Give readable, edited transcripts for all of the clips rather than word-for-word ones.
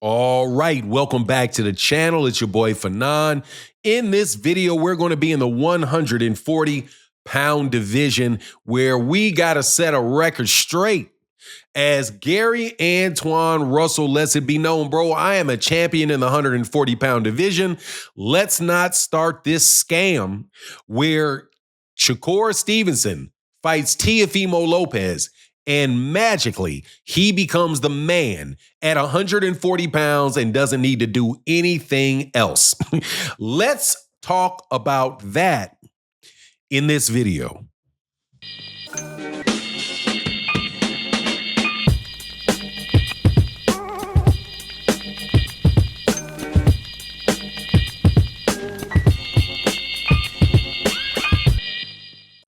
All right, welcome back to the channel. It's your boy Fanon. In this video, we're going to be in the 140-pound division where we got to set a record straight. As Gary Antuanne Russell lets it be known, bro, I am a champion in the 140-pound division. Let's not start this scam where Shakur Stevenson fights Teofimo Lopez and magically he becomes the man at 140 pounds and doesn't need to do anything else. Let's talk about that in this video.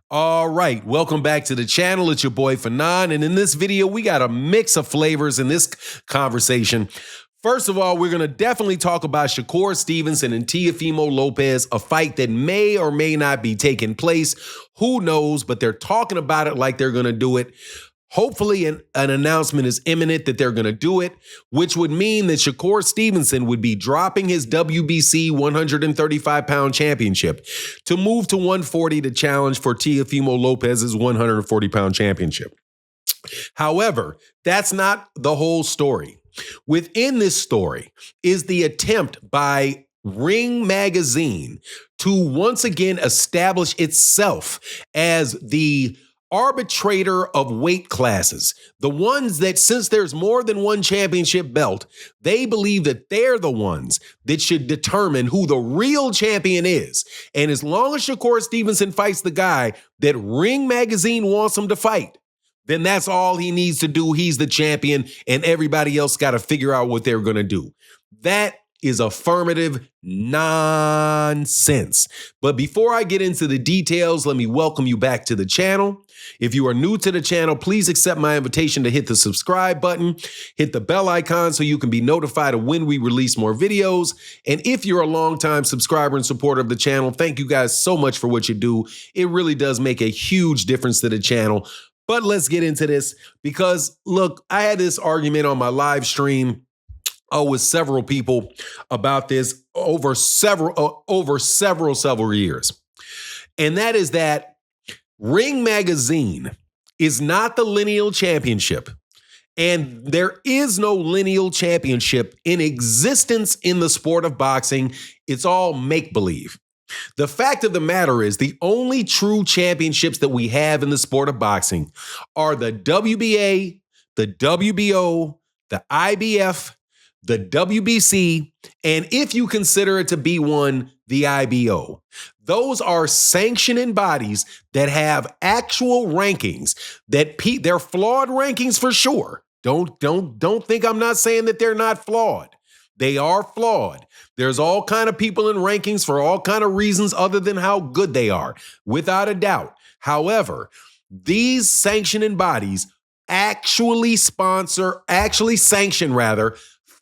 All right, welcome back to the channel. It's your boy Fanon, and in this video, we got a mix of flavors in this conversation. First of all, we're going to definitely talk about Shakur Stevenson and Teofimo Lopez, a fight that may or may not be taking place. Who knows, but they're talking about it like they're going to do it. Hopefully an announcement is imminent that they're going to do it, which would mean that Shakur Stevenson would be dropping his WBC 135-pound championship to move to 140 to challenge for Teofimo Lopez's 140-pound championship. However, that's not the whole story. Within this story is the attempt by Ring Magazine to once again establish itself as the arbitrator of weight classes, the ones that, since there's more than one championship belt, they believe that they're the ones that should determine who the real champion is. And as long as Shakur Stevenson fights the guy that Ring Magazine wants him to fight, then that's all he needs to do. He's the champion, and everybody else got to figure out what they're going to do. That is affirmative nonsense. But before I get into the details, let me welcome you back to the channel. If you are new to the channel, please accept my invitation to hit the subscribe button, hit the bell icon so you can be notified of when we release more videos. And if you're a longtime subscriber and supporter of the channel, thank you guys so much for what you do. It really does make a huge difference to the channel. But let's get into this because, look, I had this argument on my live stream with several people about this over several years. And that is that Ring Magazine is not the lineal championship. And there is no lineal championship in existence in the sport of boxing. It's all make-believe. The fact of the matter is the only true championships that we have in the sport of boxing are the WBA, the WBO, the IBF, the WBC, and if you consider it to be one, the IBO. Those are sanctioning bodies that have actual rankings that they're flawed rankings for sure. Don't think I'm not saying that they're not flawed. They are flawed. There's all kind of people in rankings for all kind of reasons other than how good they are, without a doubt. However, these sanctioning bodies actually sanction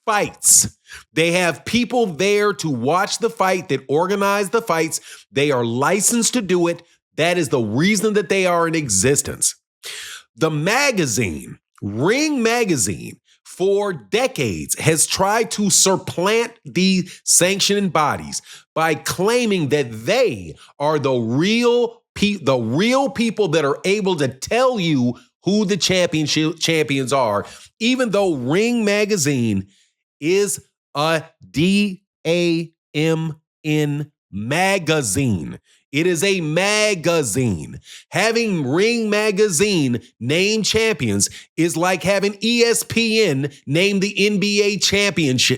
fights. They have people there to watch the fight, that organize the fights. They are licensed to do it. That is the reason that they are in existence. The magazine, Ring Magazine, for decades has tried to supplant the sanctioning bodies by claiming that they are the real people that are able to tell you who the champions are, even though Ring Magazine is a DAMN magazine. It is a magazine. Having Ring Magazine name champions is like having ESPN name the NBA champions.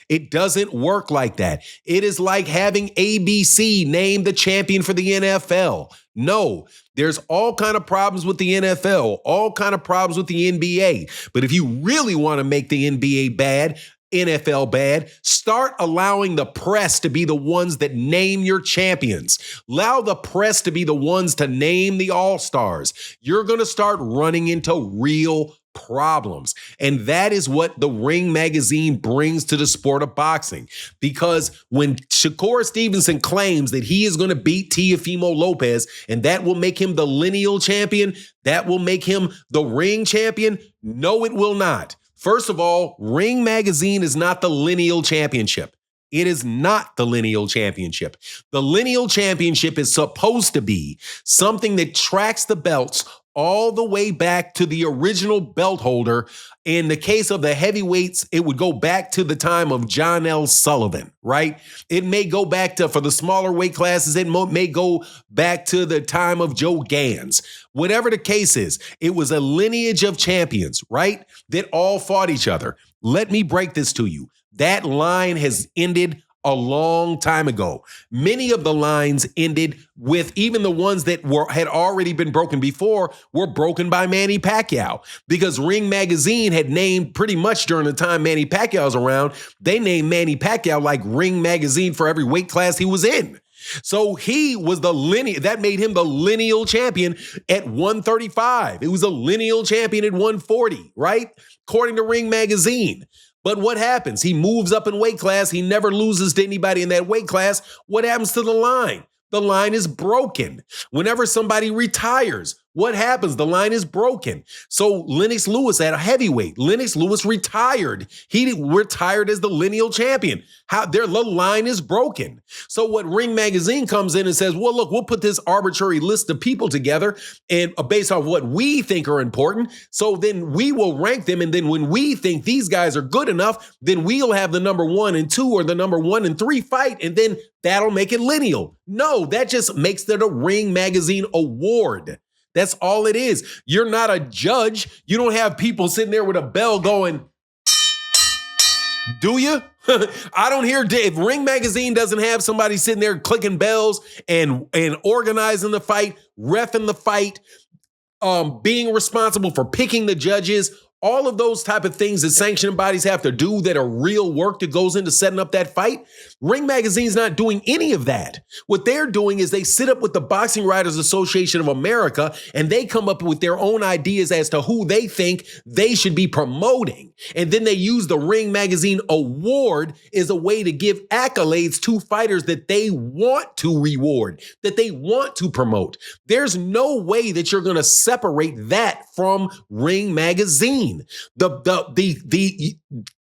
It doesn't work like that. It is like having ABC name the champion for the NFL. No, there's all kind of problems with the NFL, all kind of problems with the NBA. But if you really want to make the NBA bad, NFL bad, start allowing the press to be the ones that name your champions. Allow the press to be the ones to name the all-stars. You're going to start running into real problems. And that is what the Ring Magazine brings to the sport of boxing. Because when Shakur Stevenson claims that he is going to beat Teofimo Lopez and that will make him the lineal champion, that will make him the ring champion, no, it will not. First of all, Ring Magazine is not the lineal championship. It is not the lineal championship. The lineal championship is supposed to be something that tracks the belts all the way back to the original belt holder. In the case of the heavyweights, it would go back to the time of John L. Sullivan, right? It may go back to, for the smaller weight classes, it may go back to the time of Joe Gans. Whatever the case is, it was a lineage of champions, right? That all fought each other. Let me break this to you. That line has ended a long time ago. Many of the lines ended with, even the ones that had already been broken before, were broken by Manny Pacquiao, because Ring Magazine had named, pretty much during the time Manny Pacquiao was around, they named Manny Pacquiao like Ring Magazine for every weight class he was in. So he was that made him the lineal champion at 135. It was a lineal champion at 140, right? According to Ring Magazine. But what happens? He moves up in weight class. He never loses to anybody in that weight class. What happens to the line? The line is broken. Whenever somebody retires, what happens? The line is broken. So Lennox Lewis at a heavyweight, Lennox Lewis retired. He retired as the lineal champion. The line is broken. So what Ring Magazine comes in and says, well, look, we'll put this arbitrary list of people together and based on what we think are important. So then we will rank them. And then when we think these guys are good enough, then we'll have the number 1 and 2 or the number 1 and 3 fight. And then that'll make it lineal. No, that just makes it a Ring Magazine award. That's all it is. You're not a judge. You don't have people sitting there with a bell going, do you? I don't hear, if Ring Magazine doesn't have somebody sitting there clicking bells and organizing the fight, reffing the fight, being responsible for picking the judges, all of those type of things that sanctioning bodies have to do that are real work that goes into setting up that fight. Ring Magazine's not doing any of that. What they're doing is they sit up with the Boxing Writers Association of America and they come up with their own ideas as to who they think they should be promoting. And then they use the Ring Magazine award as a way to give accolades to fighters that they want to reward, that they want to promote. There's no way that you're going to separate that from Ring Magazine.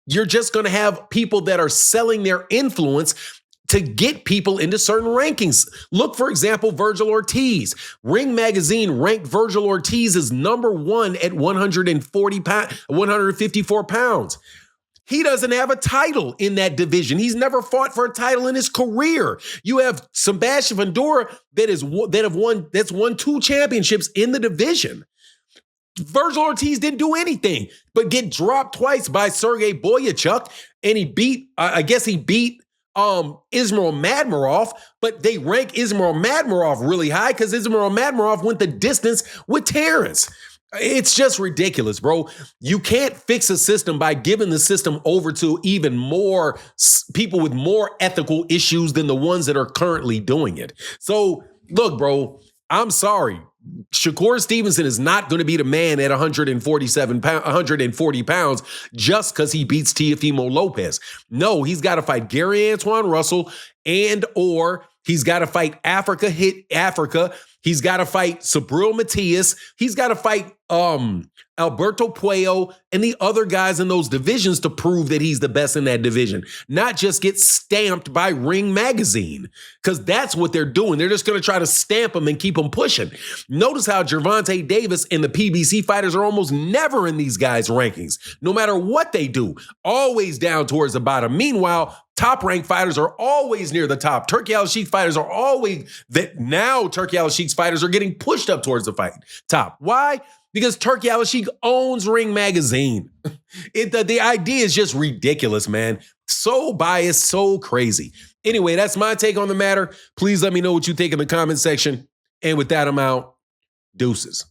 You're just going to have people that are selling their influence to get people into certain rankings. Look, for example, Virgil Ortiz. Ring Magazine ranked Virgil Ortiz as number 1 at 154 pounds. He doesn't have a title in that division. He's never fought for a title in his career. You have Sebastian Fundora that's won 2 championships in the division. Virgil Ortiz didn't do anything but get dropped twice by Sergey Boyachuk, and he beat Ismail Madmarov, but they rank Ismail Madmarov really high because Ismail Madmarov went the distance with Terrence. It's just ridiculous, bro. You can't fix a system by giving the system over to even more people with more ethical issues than the ones that are currently doing it. So, look, bro, I'm sorry. Shakur Stevenson is not going to be the man at 140 pounds just because he beats Teofimo Lopez. No, he's got to fight Gary Antuanne Russell or he's got to fight Africa. He's got to fight Subriel Matias. He's got to fight Alberto Puello and the other guys in those divisions to prove that he's the best in that division, not just get stamped by Ring Magazine, because that's what they're doing. They're just going to try to stamp him and keep him pushing. Notice how Gervonta Davis and the PBC fighters are almost never in these guys' rankings, no matter what they do, always down towards the bottom. Meanwhile, top-ranked fighters are always near the top. Turki Al-Sheikh fighters are always that. Now Turki Al-Sheikh's fighters are getting pushed up towards the top. Why? Because Turki Al-Sheikh owns Ring Magazine. The idea is just ridiculous, man. So biased, so crazy. Anyway, that's my take on the matter. Please let me know what you think in the comment section. And with that, I'm out. Deuces.